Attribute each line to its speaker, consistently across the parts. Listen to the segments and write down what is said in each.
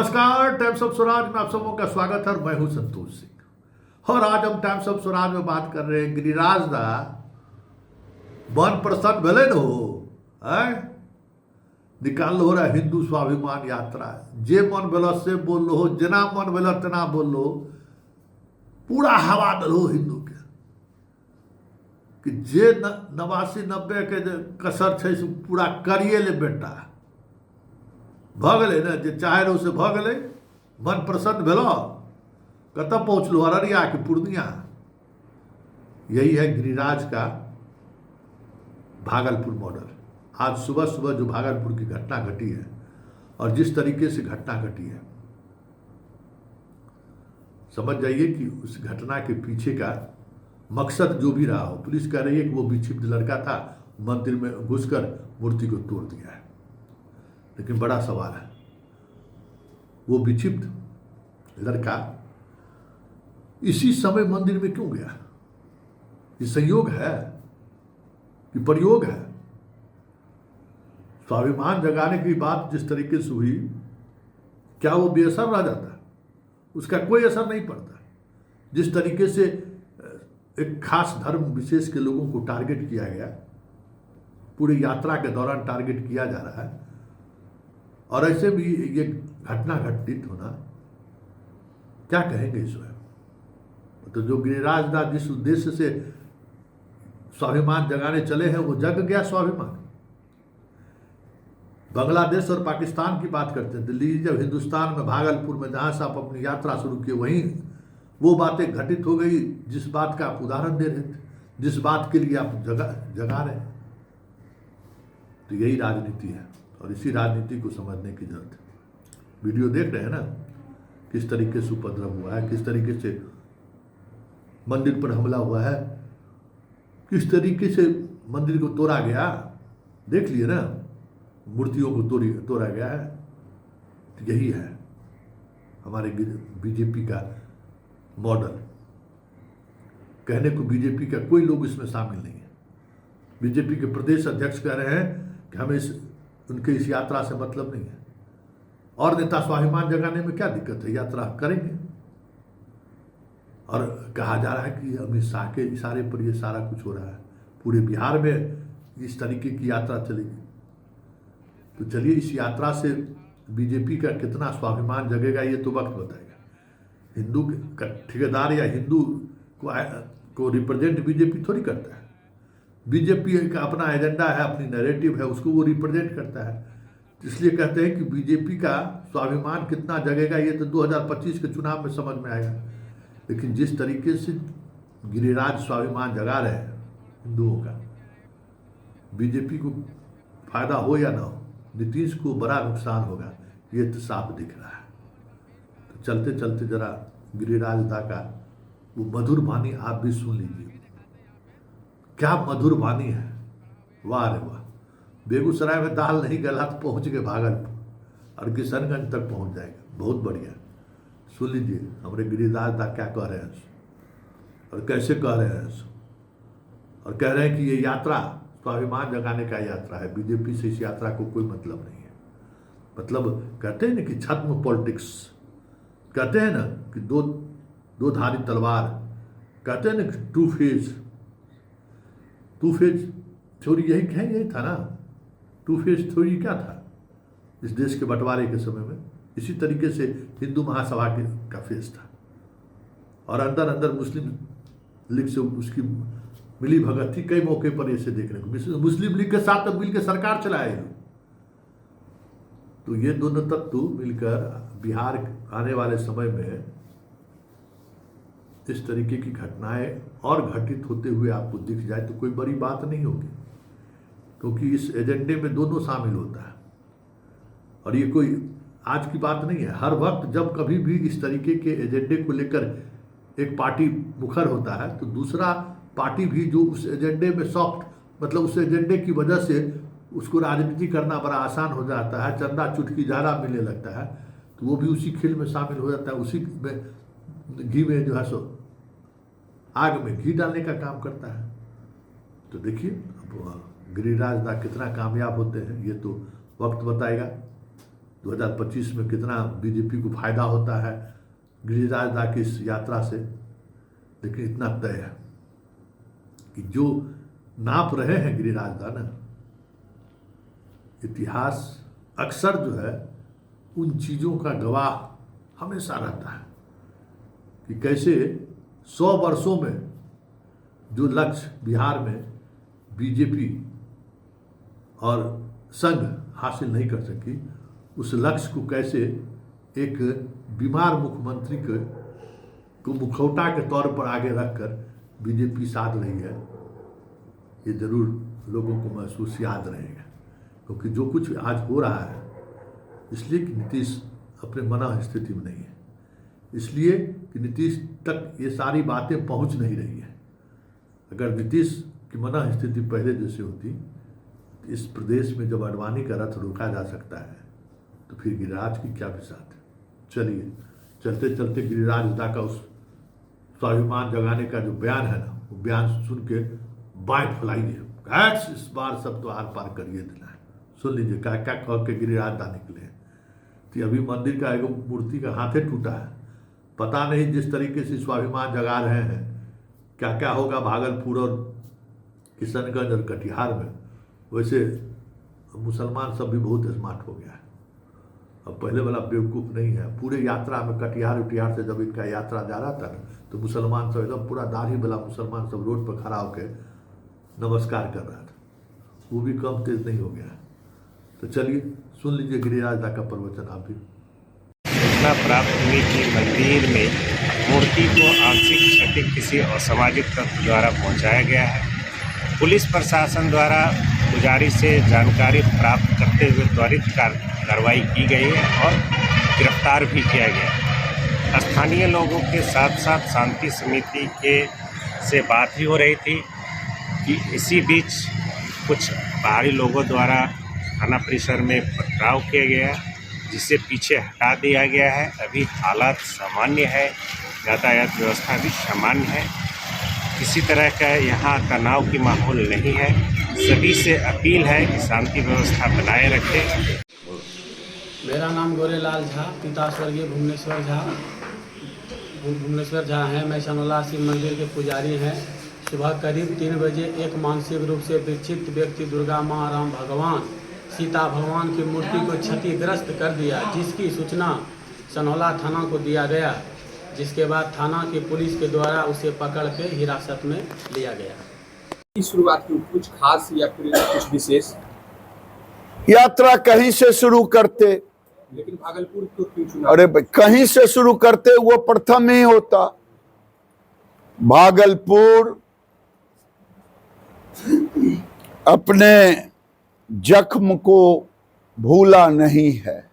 Speaker 1: नमस्कार, times of Swaraj में आप सबों का स्वागत है। मैं हूं संतोष सिंह और आज हम टाइम्स ऑफ स्वराज में बात कर रहे हैं गिरिराज दा मन प्रसन्न भले न हो निकाल हो रहा हिंदू स्वाभिमान यात्रा। जे मन भेल से बोल लो, जना मन भेल तना बोल लो, पूरा हवा दलो हिंदू के कि जे 89-90 के जे कसर छै से पूरा करिए ले बेटा। भ गए ना, जे चाहे रहो से भ गए। मन प्रसन्न भेलो, कत पहुंचलो? अररिया कि पूर्णिया। यही है गिरिराज का भागलपुर मॉडल। आज सुबह सुबह जो भागलपुर की घटना घटी है और जिस तरीके से घटना घटी है, समझ जाइए कि उस घटना के पीछे का मकसद जो भी रहा हो। पुलिस कह रही है कि वो विक्षिप्त लड़का था, मंदिर में घुसकर मूर्ति को तोड़ दिया है। लेकिन बड़ा सवाल है, वो विक्षिप्त लड़का इसी समय मंदिर में क्यों गया? ये संयोग है कि प्रयोग है? स्वाभिमान जगाने की बात जिस तरीके से हुई, क्या वो बेअसर रह जाता? उसका कोई असर नहीं पड़ता। जिस तरीके से एक खास धर्म विशेष के लोगों को टारगेट किया गया, पूरी यात्रा के दौरान टारगेट किया जा रहा है, और ऐसे भी ये घटना घटित होना, क्या कहेंगे इसमें? तो जो गिरिराज दास जिस उद्देश्य से स्वाभिमान जगाने चले हैं, वो जग गया स्वाभिमान। बांग्लादेश और पाकिस्तान की बात करते हैं, दिल्ली जब हिंदुस्तान में भागलपुर में जहां से आप अपनी यात्रा शुरू किए, वहीं वो बातें घटित हो गई जिस बात का आप उदाहरण दे रहे थे, जिस बात के लिए आप जगा रहे हैं। तो यही राजनीति है और इसी राजनीति को समझने की जरूरत है। वीडियो देख रहे हैं ना, किस तरीके से उपद्रव हुआ है, किस तरीके से मंदिर पर हमला हुआ है, किस तरीके से मंदिर को तोड़ा गया। देख लिए ना, मूर्तियों को तोड़ा गया है। तो यही है हमारे बीजेपी का मॉडल। कहने को बीजेपी का कोई लोग इसमें शामिल नहीं है। बीजेपी के प्रदेश अध्यक्ष कह रहे हैं कि हमें उनके इस यात्रा से मतलब नहीं है, और नेता स्वाभिमान जगाने में क्या दिक्कत है, यात्रा करेंगे। और कहा जा रहा है कि अमित शाह के इशारे पर ये सारा कुछ हो रहा है, पूरे बिहार में इस तरीके की यात्रा चलेगी। तो चलिए, इस यात्रा से बीजेपी का कितना स्वाभिमान जगेगा ये तो वक्त बताएगा। हिंदू का ठेकेदार या हिंदू को रिप्रेजेंट बीजेपी थोड़ी करता है। बीजेपी का अपना एजेंडा है, अपनी नैरेटिव है, उसको वो रिप्रेजेंट करता है। इसलिए कहते हैं कि बीजेपी का स्वाभिमान कितना जगेगा ये तो 2025 के चुनाव में समझ में आएगा। लेकिन जिस तरीके से गिरिराज स्वाभिमान जगा रहे हैं हिंदुओं का, बीजेपी को फायदा हो या ना हो, नीतीश को बड़ा नुकसान होगा, ये तो साफ दिख रहा है। तो चलते चलते जरा गिरिराज दा का वो मधुर वाणी आप भी सुन लीजिए। क्या मधुर वाणी है, वाह रे वाह। बेगूसराय में दाल नहीं गला तो पहुंच गए भागलपुर और किशनगंज तक पहुंच जाएगा। बहुत बढ़िया, सुन लीजिए हमारे गिरिराज दा क्या कह रहे हैं और कैसे कह रहे हैं। और कह रहे हैं कि ये यात्रा स्वाभिमान जगाने का यात्रा है, बीजेपी से इस यात्रा को कोई मतलब नहीं है। मतलब कहते हैं ना कि छद्म पॉलिटिक्स, कहते हैं ना कि दो धारी तलवार, कहते हैं ना कि टू फेज थ्योरी। यही था ना, टू फेज थ्योरी क्या था इस देश के बंटवारे के समय में? इसी तरीके से हिंदू महासभा का फेज था, और अंदर अंदर मुस्लिम लीग से उसकी मिली भगत थी। कई मौके पर इसे देखने को मुस्लिम लीग के साथ तब मिलकर सरकार चलाए। तो ये दोनों तत्व मिलकर बिहार आने वाले समय में इस तरीके की घटनाएं और घटित होते हुए आपको दिख जाए तो कोई बड़ी बात नहीं होगी, क्योंकि इस एजेंडे में दोनों शामिल होता है। और ये कोई आज की बात नहीं है। हर वक्त जब कभी भी इस तरीके के एजेंडे को लेकर एक पार्टी मुखर होता है, तो दूसरा पार्टी भी जो उस एजेंडे में सॉफ्ट, मतलब उस एजेंडे की वजह से उसको राजनीति करना बड़ा आसान हो जाता है, चंदा चुटकी ज़्यादा मिलने लगता है, तो वो भी उसी खेल में शामिल हो जाता है। उसी में घी में जो है सो आग में घी डालने का काम करता है। तो देखिए अब गिरिराज दा कितना कामयाब होते हैं ये तो वक्त बताएगा। 2025 में कितना बीजेपी को फायदा होता है गिरिराज दा की इस यात्रा से, लेकिन इतना तय है कि जो नाप रहे हैं गिरिराज दा ना, इतिहास अक्सर जो है उन चीज़ों का गवाह हमेशा रहता है कि कैसे 100 वर्षों में जो लक्ष्य बिहार में बीजेपी और संघ हासिल नहीं कर सकी, उस लक्ष्य को कैसे एक बीमार मुख्यमंत्री को मुखौटा के तौर पर आगे रखकर बीजेपी साध रही है, ये जरूर लोगों को महसूस याद रहेगा। क्योंकि जो कुछ आज हो रहा है इसलिए कि नीतीश अपने मना स्थिति में नहीं है, इसलिए कि नीतीश तक ये सारी बातें पहुंच नहीं रही है। अगर नीतीश की मना स्थिति पहले जैसे होती तो इस प्रदेश में जब अडवाणी का रथ रोका जा सकता है तो फिर गिरिराज की क्या बिसात है। चलिए, चलते चलते गिरिराज दा का उस स्वाभिमान जगाने का जो बयान है ना, वो बयान सुन के बाएं फैलाइए, इस बार सब तो आर पार करिए देना है। सुन लीजिए क्या क्या कह के गिरिराज दा निकले। तो अभी मंदिर का एक मूर्ति का हाथे टूटा है, पता नहीं जिस तरीके से स्वाभिमान जगा रहे हैं क्या क्या होगा भागलपुर और किशनगंज और कटिहार में। वैसे मुसलमान सब भी बहुत स्मार्ट हो गया है, अब पहले वाला बेवकूफ़ नहीं है। पूरे यात्रा में कटिहार उटिहार से जब इनका यात्रा जा रहा था ना, तो मुसलमान सब एकदम पूरा दाढ़ी वाला मुसलमान सब रोड पर खड़ा होकर नमस्कार कर रहा था, वो भी कम तेज नहीं हो गया है। तो चलिए सुन लीजिए गिरिराज दा का प्रवचन आप भी।
Speaker 2: सूचना प्राप्त हुई कि मंदिर में मूर्ति को आंशिक क्षति किसी असामाजिक तत्व द्वारा पहुंचाया गया है। पुलिस प्रशासन द्वारा पुजारी से जानकारी प्राप्त करते हुए त्वरित कार्रवाई की गई है और गिरफ्तार भी किया गया। स्थानीय लोगों के साथ साथ शांति समिति से बात भी हो रही थी कि इसी बीच कुछ बाहरी लोगों द्वारा थाना परिसर में पथराव किया गया, जिसे पीछे हटा दिया गया है। अभी हालात सामान्य है, यातायात व्यवस्था भी सामान्य है, किसी तरह का यहाँ तनाव की माहौल नहीं है। सभी से अपील है कि शांति व्यवस्था बनाए रखें।
Speaker 3: मेरा नाम गोरेलाल झा, पिता स्वर्गीय भुवनेश्वर झा हैं। मैं सनौला शिव मंदिर के पुजारी हैं। सुबह करीब 3 बजे एक मानसिक रूप से विक्षिप्त व्यक्ति दुर्गा माँ, राम भगवान, सीता भगवान की मूर्ति को क्षतिग्रस्त कर दिया, जिसकी सूचना सनौला थाना को दिया गया, जिसके बाद थाना की पुलिस के द्वारा उसे पकड़ के हिरासत में लिया गया।
Speaker 4: इस शुरुआत की कुछ खास या फिर कुछ विशेष
Speaker 5: यात्रा कहीं से शुरू करते,
Speaker 4: लेकिन भागलपुर को क्यों चुना?
Speaker 5: अरे कहीं से शुरू करते वो प्रथम ही होता। भागलपुर अपने जख्म को भूला नहीं है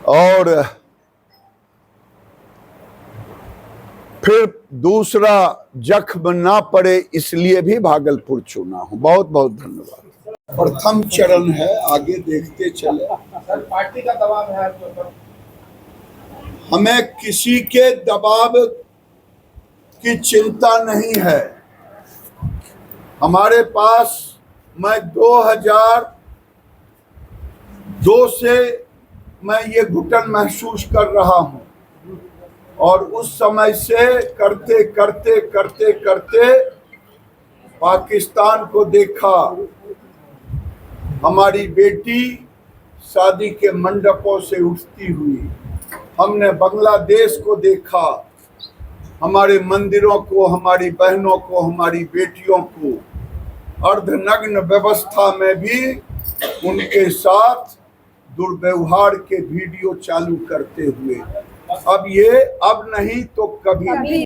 Speaker 5: और फिर दूसरा जख्म ना पड़े इसलिए भी भागलपुर चुना हूं। बहुत बहुत धन्यवाद। प्रथम चरण है, आगे देखते चले।
Speaker 4: सर, पार्टी का दबाव है आपके ऊपर?
Speaker 5: हमें किसी के दबाव की चिंता नहीं है। हमारे पास मैं 2002 से मैं ये घुटन महसूस कर रहा हूं और उस समय से करते करते करते करते पाकिस्तान को देखा, हमारी बेटी शादी के मंडपों से उठती हुई, हमने बांग्लादेश को देखा, हमारे मंदिरों को, हमारी बहनों को, हमारी बेटियों को अर्धनग्न व्यवस्था में भी उनके साथ दुर्व्यवहार के वीडियो चालू करते हुए। अब नहीं तो कभी